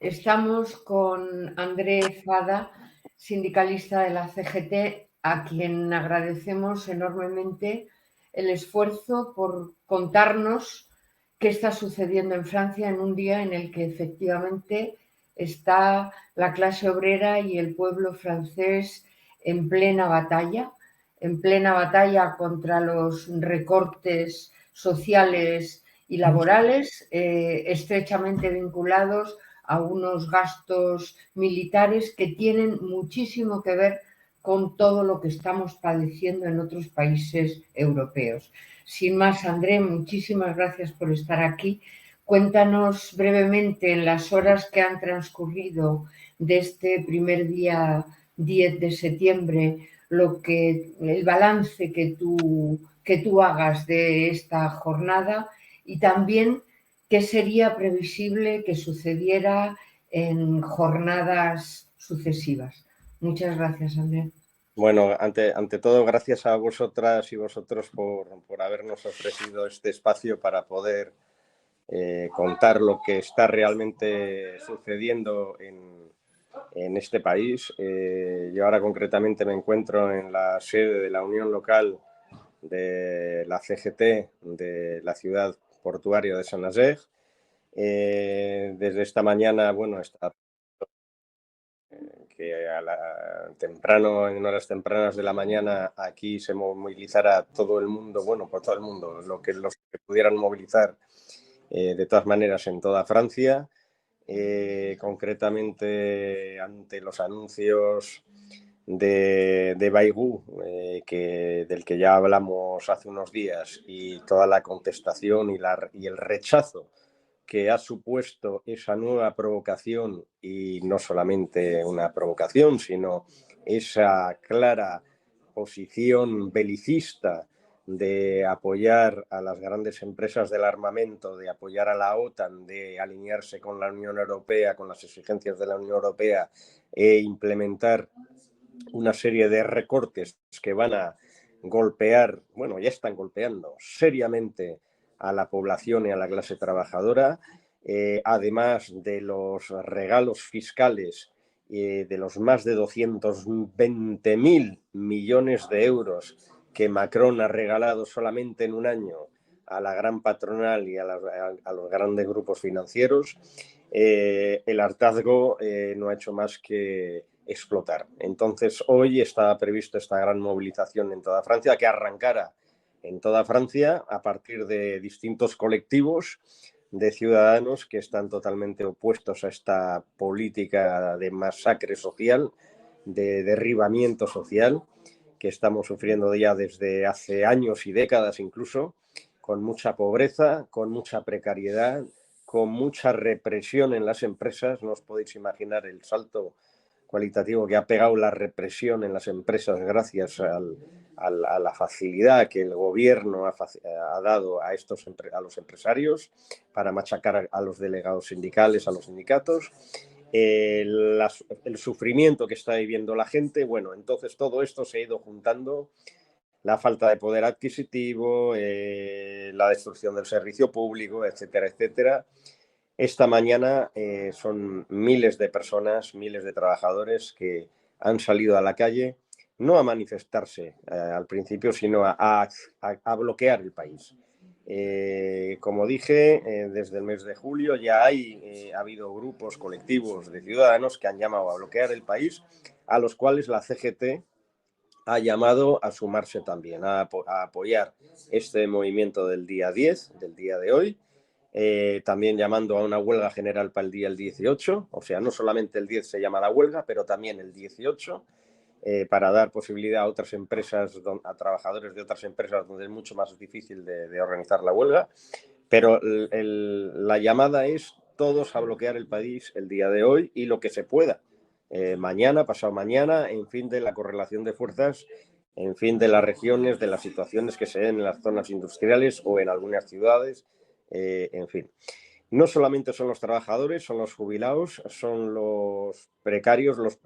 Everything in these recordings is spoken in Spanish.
Estamos con André Fada, sindicalista de la CGT, a quien agradecemos enormemente el esfuerzo por contarnos qué está sucediendo en Francia en un día en el que efectivamente está la clase obrera y el pueblo francés en plena batalla contra los recortes sociales y laborales, estrechamente vinculados a unos gastos militares que tienen muchísimo que ver con todo lo que estamos padeciendo en otros países europeos. Sin más, André, muchísimas gracias por estar aquí. Cuéntanos brevemente, en las horas que han transcurrido de este primer día 10 de septiembre, el balance que tú hagas de esta jornada y también qué sería previsible que sucediera en jornadas sucesivas. Muchas gracias, André. Bueno, ante todo, gracias a vosotras y vosotros por habernos ofrecido este espacio para poder contar lo que está realmente sucediendo en este país. Yo ahora concretamente me encuentro en la sede de la Unión Local de la CGT de la ciudad portuaria de Saint-Nazaire. Desde esta mañana, bueno, está que temprano, en horas tempranas de la mañana, aquí se movilizara todo el mundo, bueno, por todo el mundo, los que pudieran movilizar de todas maneras en toda Francia, concretamente ante los anuncios de Bayrou, del que ya hablamos hace unos días, y toda la contestación y el rechazo que ha supuesto esa nueva provocación, y no solamente una provocación, sino esa clara posición belicista de apoyar a las grandes empresas del armamento, de apoyar a la OTAN, de alinearse con la Unión Europea, con las exigencias de la Unión Europea e implementar una serie de recortes que van a golpear, bueno, ya están golpeando seriamente a la población y a la clase trabajadora, además de los regalos fiscales de los más de 220.000 millones de euros que Macron ha regalado solamente en un año a la gran patronal y a los grandes grupos financieros. El hartazgo no ha hecho más que explotar. Entonces, hoy estaba previsto esta gran movilización en toda Francia, que arrancara en toda Francia a partir de distintos colectivos de ciudadanos que están totalmente opuestos a esta política de masacre social, de derribamiento social, que estamos sufriendo ya desde hace años y décadas incluso, con mucha pobreza, con mucha precariedad, con mucha represión en las empresas. No os podéis imaginar el salto cualitativo que ha pegado la represión en las empresas gracias a la facilidad que el gobierno ha dado a los empresarios para machacar a los delegados sindicales, a los sindicatos, el sufrimiento que está viviendo la gente. Bueno, entonces todo esto se ha ido juntando, la falta de poder adquisitivo, la destrucción del servicio público, etcétera, etcétera. Esta mañana son miles de personas, miles de trabajadores que han salido a la calle, no a manifestarse al principio, sino a bloquear el país. Como dije, desde el mes de julio ya ha habido grupos colectivos de ciudadanos que han llamado a bloquear el país, a los cuales la CGT ha llamado a sumarse también, a apoyar este movimiento del día 10, del día de hoy. También llamando a una huelga general para el día 18, o sea, no solamente el 10 se llama la huelga, pero también el 18, para dar posibilidad a otras empresas, a trabajadores de otras empresas donde es mucho más difícil de organizar la huelga. Pero la llamada es todos a bloquear el país el día de hoy y lo que se pueda. Mañana, pasado mañana, en fin de la correlación de fuerzas, en fin de las regiones, de las situaciones que se den en las zonas industriales o en algunas ciudades. En fin, no solamente son los trabajadores, son los jubilados, son los precarios, los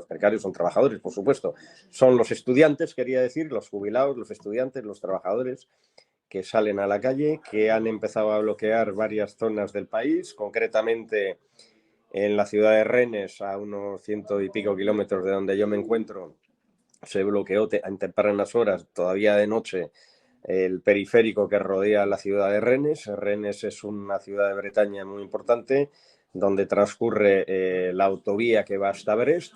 precarios son trabajadores, por supuesto, son los estudiantes, quería decir, los jubilados, los estudiantes, los trabajadores que salen a la calle, que han empezado a bloquear varias zonas del país, concretamente En la ciudad de Rennes, a unos 100 y pico kilómetros de donde yo me encuentro, se bloqueó en tempranas horas, todavía de noche, el periférico que rodea la ciudad de Rennes. Rennes es una ciudad de Bretaña muy importante, donde transcurre la autovía que va hasta Brest.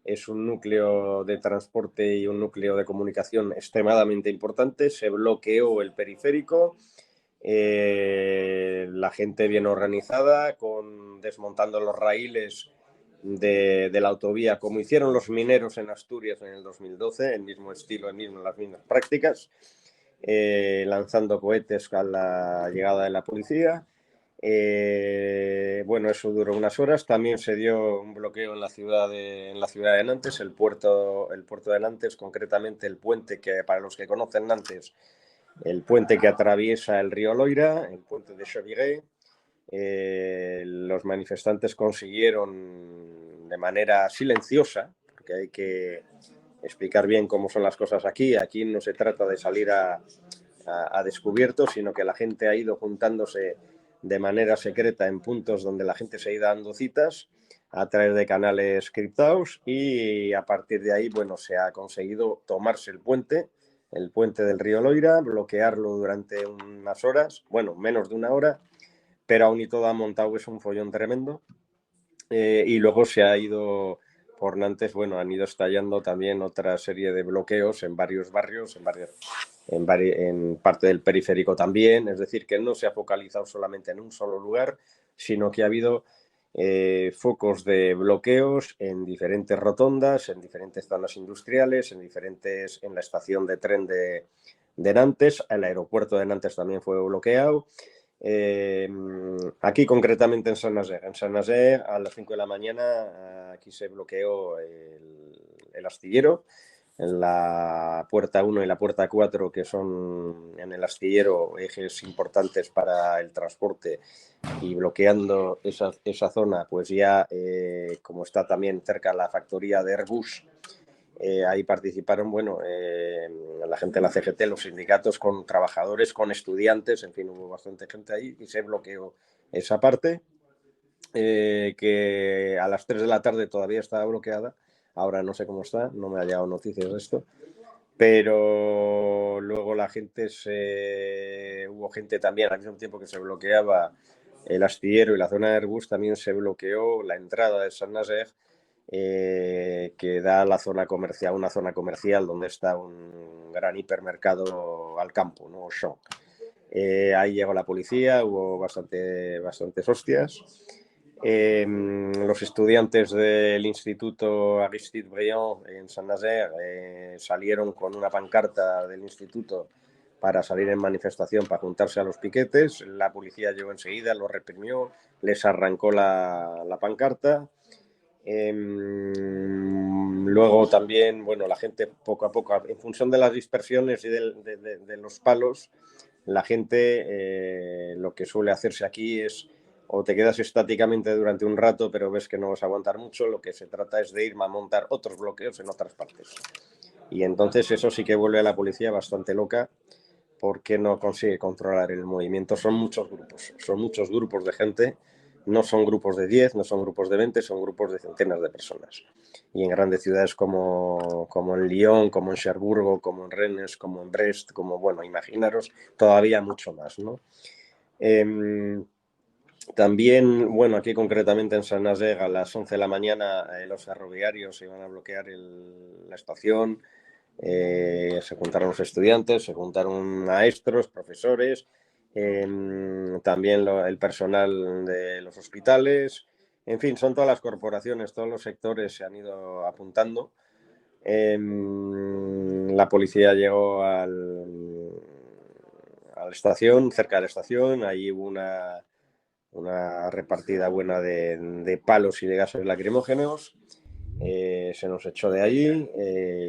Es un núcleo de transporte y un núcleo de comunicación extremadamente importante. Se bloqueó el periférico. La gente bien organizada, desmontando los raíles de la autovía, como hicieron los mineros en Asturias en el 2012, el mismo estilo, las mismas prácticas, lanzando cohetes a la llegada de la policía. Bueno, eso duró unas horas. También se dio un bloqueo en la ciudad de Nantes, el puerto de Nantes, concretamente el puente que, para los que conocen Nantes, el puente que atraviesa el río Loira, el puente de Chevigé. Los manifestantes consiguieron de manera silenciosa, porque hay que explicar bien cómo son las cosas aquí. Aquí no se trata de salir a descubierto, sino que la gente ha ido juntándose de manera secreta en puntos donde la gente se ha ido dando citas a través de canales criptados, y a partir de ahí, bueno, se ha conseguido tomarse el puente del río Loira, bloquearlo durante unas horas, bueno, menos de una hora, pero aún y todo ha montado, es un follón tremendo. Y luego se ha ido por Nantes, bueno, han ido estallando también otra serie de bloqueos en varios barrios, en parte del periférico también. Es decir, que no se ha focalizado solamente en un solo lugar, sino que ha habido focos de bloqueos en diferentes rotondas, en diferentes zonas industriales, en la estación de tren de Nantes. El aeropuerto de Nantes también fue bloqueado. Aquí concretamente en Saint-Nazaire. En Saint-Nazaire a las 5 de la mañana aquí se bloqueó el astillero, en la puerta 1 y la puerta 4, que son en el astillero ejes importantes para el transporte, y bloqueando esa zona, pues ya como está también cerca la factoría de Airbus, ahí participaron, bueno, la gente de la CGT, los sindicatos, con trabajadores, con estudiantes, en fin, hubo bastante gente ahí y se bloqueó esa parte, que a las 3 de la tarde todavía estaba bloqueada. Ahora no sé cómo está, no me ha llegado noticias de esto, pero luego hubo gente también, al mismo tiempo que se bloqueaba el astillero y la zona de Airbus, también se bloqueó la entrada de Saint-Nazaire, que da a la zona comercial, una zona comercial donde está un gran hipermercado al campo, ¿no? Auchan. Ahí llegó la policía, hubo bastantes hostias. Los estudiantes del Instituto Aristide Briand en Saint-Nazaire salieron con una pancarta del instituto para salir en manifestación, para juntarse a los piquetes. La policía llegó enseguida, los reprimió, les arrancó la pancarta. Luego también, bueno, la gente poco a poco, en función de las dispersiones y de los palos, la gente lo que suele hacerse aquí es, o te quedas estáticamente durante un rato, pero ves que no vas a aguantar mucho. Lo que se trata es de ir a montar otros bloqueos en otras partes. Y entonces eso sí que vuelve a la policía bastante loca, porque no consigue controlar el movimiento. Son muchos grupos de gente. No son grupos de 10, no son grupos de 20, son grupos de centenas de personas. Y en grandes ciudades como en Lyon, como en Cherburgo, como en Rennes, como en Brest, bueno, imaginaros todavía mucho más, ¿no? También, bueno, aquí concretamente en Saint-Nazaire, a las 11 de la mañana los ferroviarios iban a bloquear la estación. Se juntaron los estudiantes, se juntaron maestros, profesores, también el personal de los hospitales. En fin, son todas las corporaciones, todos los sectores se han ido apuntando. La policía llegó a la estación, cerca de la estación. Ahí hubo una repartida buena de palos y de gases lacrimógenos. Se nos echó de allí,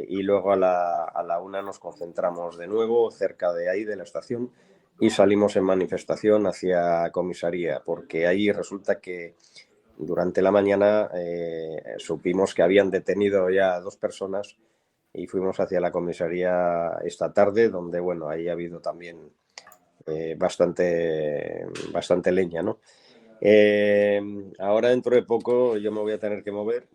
y luego a la 1 nos concentramos de nuevo cerca de ahí, de la estación, y salimos en manifestación hacia comisaría, porque ahí resulta que durante la mañana supimos que habían detenido ya 2 personas, y fuimos hacia la comisaría esta tarde, donde, bueno, ahí ha habido también bastante leña, ¿no? Ahora dentro de poco yo me voy a tener que mover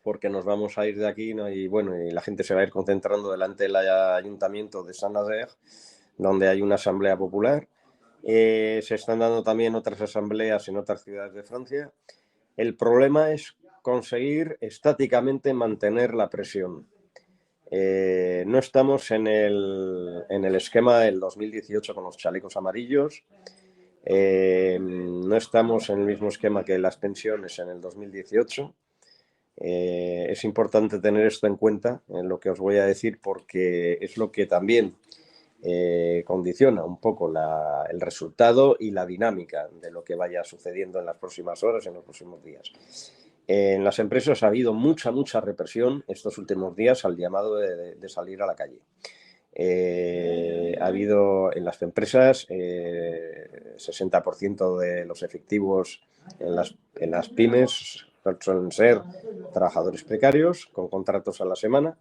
porque nos vamos a ir de aquí, ¿no? Y bueno, y la gente se va a ir concentrando delante del ayuntamiento de Saint-Nazaire, donde hay una asamblea popular. Se están dando también otras asambleas en otras ciudades de Francia. El problema es conseguir estáticamente mantener la presión. No estamos en el esquema del 2018 con los chalecos amarillos. No estamos en el mismo esquema que las pensiones en el 2018. Es importante tener esto en cuenta en lo que os voy a decir porque es lo que también condiciona un poco el resultado y la dinámica de lo que vaya sucediendo en las próximas horas, en los próximos días. En las empresas ha habido mucha represión estos últimos días al llamado de salir a la calle. Ha habido en las empresas 60% de los efectivos en las pymes suelen ser trabajadores precarios con contratos a la semana,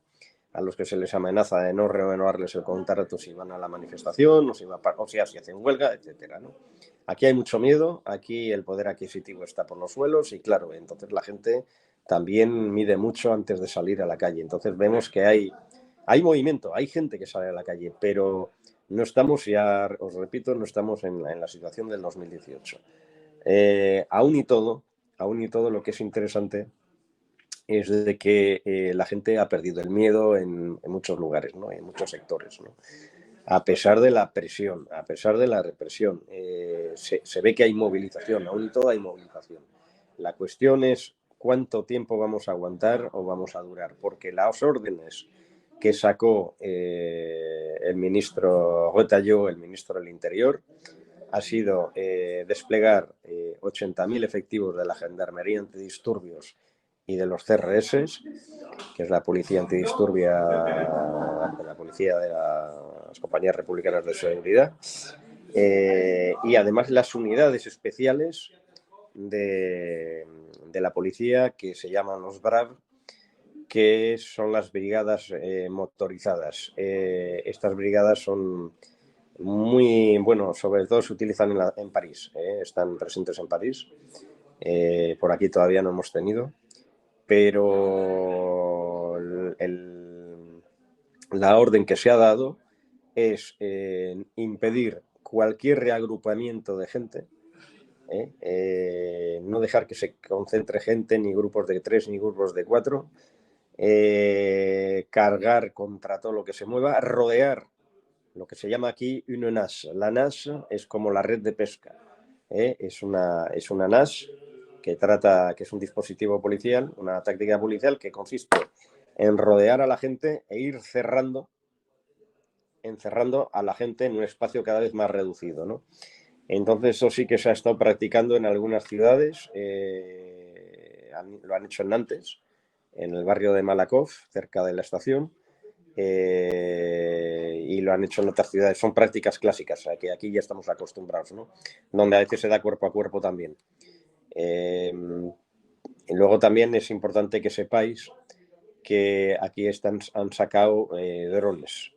a los que se les amenaza de no renovarles el contrato si van a la manifestación o si hacen huelga, etcétera, ¿no? Aquí hay mucho miedo, aquí el poder adquisitivo está por los suelos y claro, entonces la gente también mide mucho antes de salir a la calle. Entonces vemos que hay movimiento, hay gente que sale a la calle, pero no estamos, ya os repito, no estamos en la situación del 2018. Aún y todo, lo que es interesante es de que la gente ha perdido el miedo en muchos lugares, ¿no? En muchos sectores, ¿no? A pesar de la presión, a pesar de la represión, se ve que hay movilización, aún y todo hay movilización. La cuestión es cuánto tiempo vamos a aguantar o vamos a durar, porque las órdenes que sacó el ministro Retailleau, el ministro del Interior, ha sido desplegar 80.000 efectivos de la Gendarmería Antidisturbios y de los CRS, que es la policía antidisturbia, la policía de las compañías republicanas de seguridad, y además las unidades especiales de la policía que se llaman los BRAV, que son las brigadas motorizadas. Estas brigadas son muy, bueno, sobre todo se utilizan en París, están presentes en París. Por aquí todavía no hemos tenido, pero la orden que se ha dado es impedir cualquier reagrupamiento de gente, no dejar que se concentre gente, ni grupos de 3 ni grupos de 4, cargar contra todo lo que se mueva, rodear lo que se llama aquí una NAS. La NAS es como la red de pesca. Es una NAS que es un dispositivo policial, una táctica policial que consiste en rodear a la gente e ir encerrando a la gente en un espacio cada vez más reducido, ¿no? Entonces eso sí que se ha estado practicando en algunas ciudades, lo han hecho en Nantes, en el barrio de Malakoff, cerca de la estación, y lo han hecho en otras ciudades. Son prácticas clásicas, que aquí ya estamos acostumbrados, ¿no? Donde a veces se da cuerpo a cuerpo también. Y luego también es importante que sepáis que aquí han sacado drones.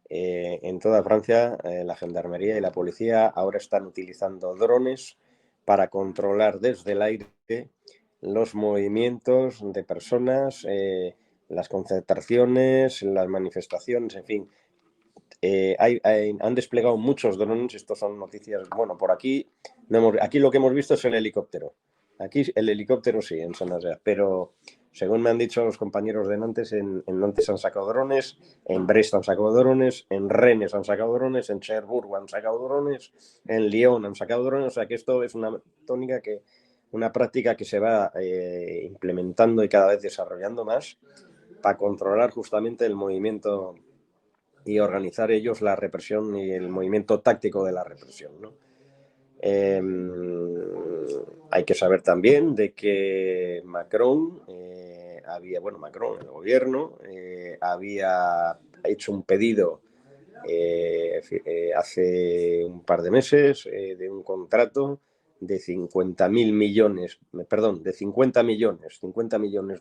En toda Francia, la gendarmería y la policía ahora están utilizando drones para controlar desde el aire los movimientos de personas, las concentraciones, las manifestaciones, en fin. Han desplegado muchos drones, estos son noticias, bueno, por aquí, aquí lo que hemos visto es el helicóptero. Aquí el helicóptero sí, en Saint-Nazaire, pero según me han dicho los compañeros de Nantes, en Nantes han sacado drones, en Brest han sacado drones, en Rennes han sacado drones, en Cherbourg han sacado drones, en Lyon han sacado drones, o sea que esto es una práctica que se va implementando y cada vez desarrollando más para controlar justamente el movimiento y organizar ellos la represión y el movimiento táctico de la represión, ¿no? Hay que saber también de que Macron, Macron, el gobierno, había hecho un pedido hace un par de meses de un contrato de 50 millones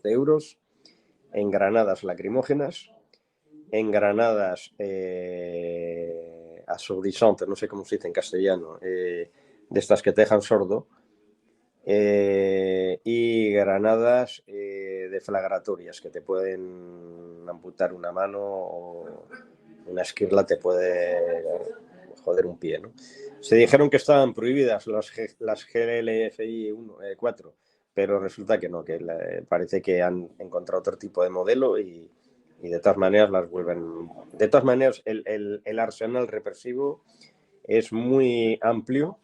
de euros en granadas lacrimógenas, en granadas assourdissantes, no sé cómo se dice en castellano, de estas que te dejan sordo, y granadas deflagratorias que te pueden amputar una mano o una esquirla te puede joder un pie, ¿no? Se dijeron que estaban prohibidas las GLFI 4, pero resulta que no, que parece que han encontrado otro tipo de modelo y de todas maneras las vuelven. De todas maneras, el arsenal represivo es muy amplio.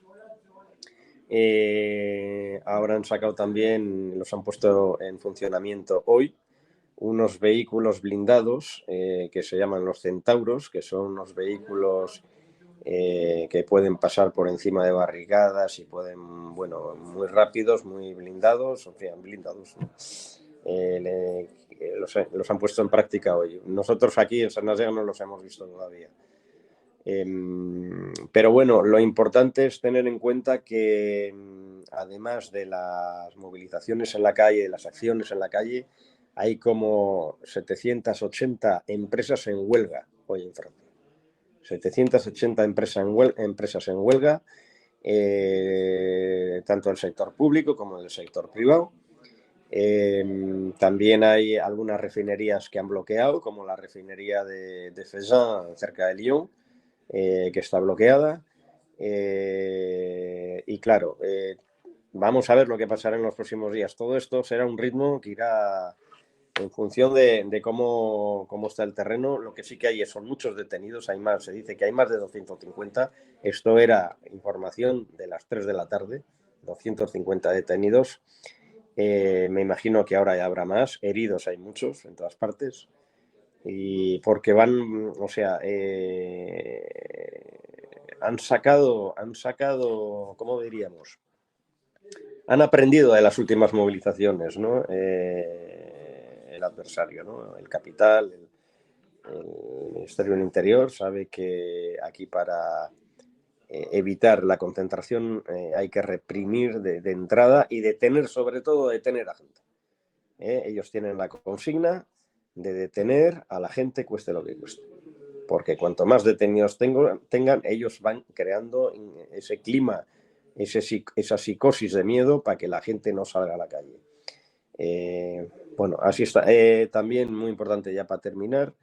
Ahora han sacado también, los han puesto en funcionamiento hoy, unos vehículos blindados que se llaman los Centauros, que son unos vehículos que pueden pasar por encima de barricadas y pueden, bueno, muy rápidos, muy blindados, o sea, blindados, ¿no? Los han puesto en práctica hoy. Nosotros aquí en San Nasega no los hemos visto todavía. Pero bueno, lo importante es tener en cuenta que además de las movilizaciones en la calle, de las acciones en la calle, hay como 780 empresas en huelga hoy en Francia. 780 empresas en huelga, tanto del sector público como del sector privado. También hay algunas refinerías que han bloqueado, como la refinería de Feyzin, cerca de Lyon, que está bloqueada. Y claro, vamos a ver lo que pasará en los próximos días. Todo esto será un ritmo que irá en función de cómo está el terreno. Lo que sí que hay son muchos detenidos, hay más, se dice que hay más de 250. Esto era información de las 3 de la tarde, 250 detenidos. Me imagino que ahora ya habrá más. Heridos hay muchos en todas partes. Y porque van, o sea, han sacado, ¿cómo diríamos? Han aprendido de las últimas movilizaciones, ¿no? El adversario, ¿no? El capital, el Ministerio del Interior sabe que aquí para evitar la concentración hay que reprimir de entrada y detener, sobre todo, detener a gente. Ellos tienen la consigna de detener a la gente cueste lo que cueste. Porque cuanto más detenidos tengan, ellos van creando ese clima, esa psicosis de miedo para que la gente no salga a la calle. Bueno, así está. También muy importante ya para terminar,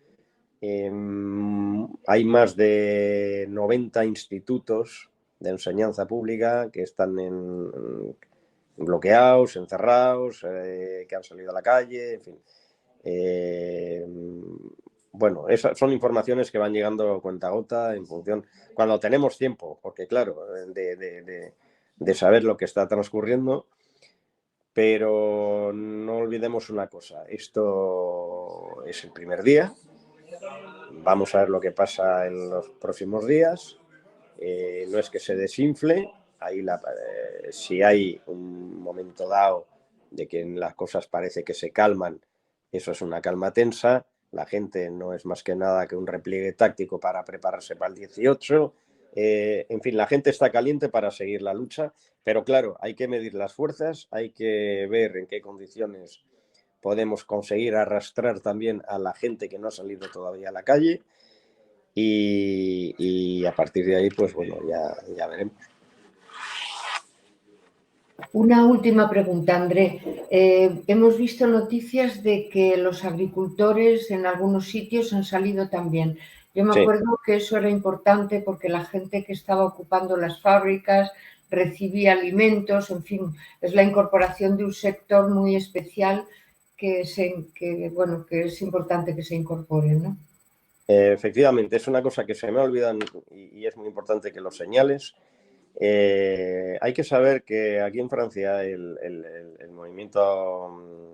hay más de 90 institutos de enseñanza pública que están bloqueados, encerrados, que han salido a la calle, en fin. Bueno, esas son informaciones que van llegando cuentagota en función, cuando tenemos tiempo, porque claro, de saber lo que está transcurriendo, pero no olvidemos una cosa, esto es el primer día, vamos a ver lo que pasa en los próximos días, no es que se desinfle, si hay un momento dado de que las cosas parece que se calman, eso es una calma tensa, la gente no es más que nada que un repliegue táctico para prepararse para el 18, en fin, la gente está caliente para seguir la lucha, pero claro, hay que medir las fuerzas, hay que ver en qué condiciones podemos conseguir arrastrar también a la gente que no ha salido todavía a la calle y a partir de ahí, pues bueno, ya veremos. Una última pregunta, André. Hemos visto noticias de que los agricultores en algunos sitios han salido también. Yo me acuerdo que eso era importante porque la gente que estaba ocupando las fábricas recibía alimentos, en fin, es la incorporación de un sector muy especial que es importante que se incorpore, ¿no? Efectivamente, es una cosa que se me olvidan y es muy importante que lo señales. Hay que saber que aquí en Francia el movimiento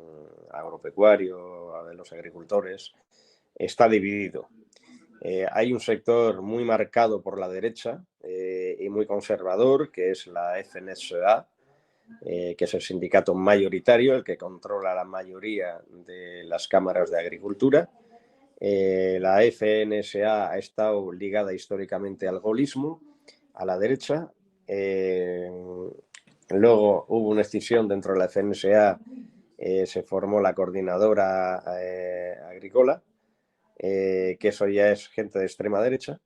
agropecuario de los agricultores está dividido. Hay un sector muy marcado por la derecha y muy conservador, que es la FNSEA, que es el sindicato mayoritario, el que controla la mayoría de las cámaras de agricultura. La FNSA ha estado ligada históricamente al gaullismo, a la derecha. Luego hubo una escisión dentro de la FNSA, se formó la coordinadora agrícola, que eso ya es gente de extrema derecha.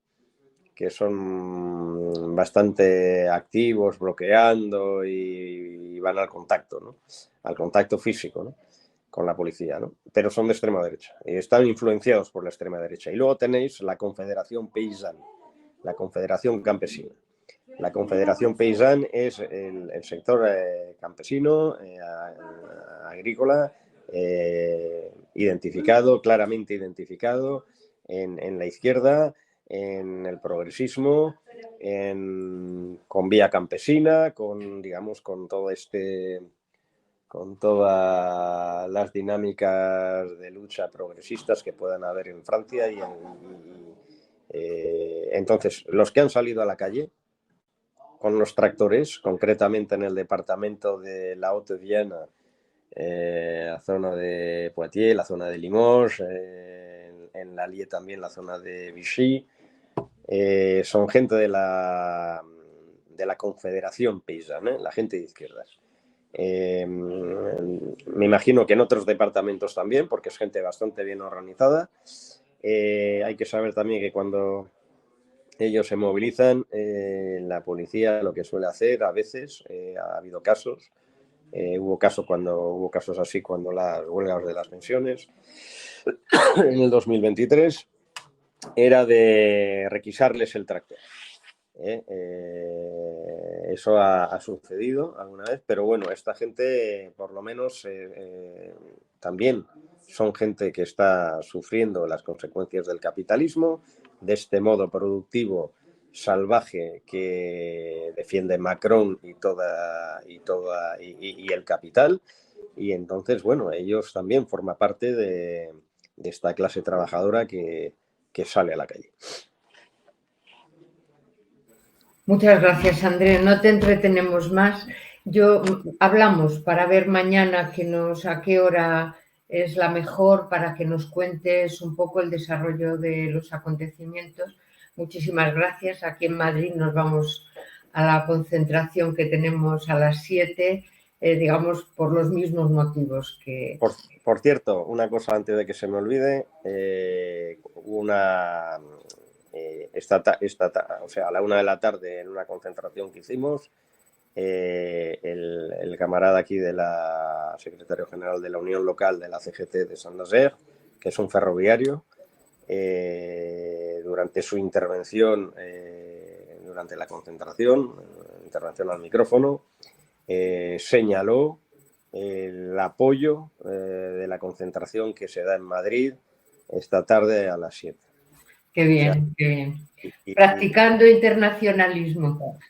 que son bastante activos, bloqueando y van al contacto, ¿no? Al contacto físico, ¿no? Con la policía, ¿no? Pero son de extrema derecha y están influenciados por la extrema derecha. Y luego tenéis la Confederación Paysanne, la Confederación Campesina. La Confederación Paysanne es el sector campesino, agrícola, identificado, claramente identificado en la izquierda, en el progresismo, con Vía Campesina, con, digamos, con todo con todas las dinámicas de lucha progresistas que puedan haber en Francia. Entonces, los que han salido a la calle con los tractores, concretamente en el departamento de la Haute-Vienne, la zona de Poitiers, la zona de Limoges, en l'Allier también la zona de Vichy, son gente de la Confederación Paysanne, la gente de izquierdas. Me imagino que en otros departamentos también, porque es gente bastante bien organizada. Hay que saber también que cuando ellos se movilizan, la policía lo que suele hacer a veces, ha habido casos, hubo casos así cuando las huelgas de las pensiones en el 2023, era de requisarles el tractor. Eso ha sucedido alguna vez, pero bueno, esta gente por lo menos también son gente que está sufriendo las consecuencias del capitalismo, de este modo productivo salvaje que defiende Macron y el capital. Y entonces, bueno, ellos también forman parte de esta clase trabajadora que sale a la calle. Muchas gracias, André. No te entretenemos más. Hablamos para ver mañana a qué hora es la mejor para que nos cuentes un poco el desarrollo de los acontecimientos. Muchísimas gracias. Aquí en Madrid nos vamos a la concentración que tenemos a las 7, digamos, por los mismos motivos que... Por cierto, una cosa antes de que se me olvide, o sea, a la 1 de la tarde, en una concentración que hicimos, el camarada aquí secretario general de la Unión Local de la CGT de Saint-Nazaire, que es un ferroviario, durante su intervención, durante la concentración, intervención al micrófono, señaló el apoyo de la concentración que se da en Madrid esta tarde a las 7. Qué bien, qué bien. Practicando internacionalismo.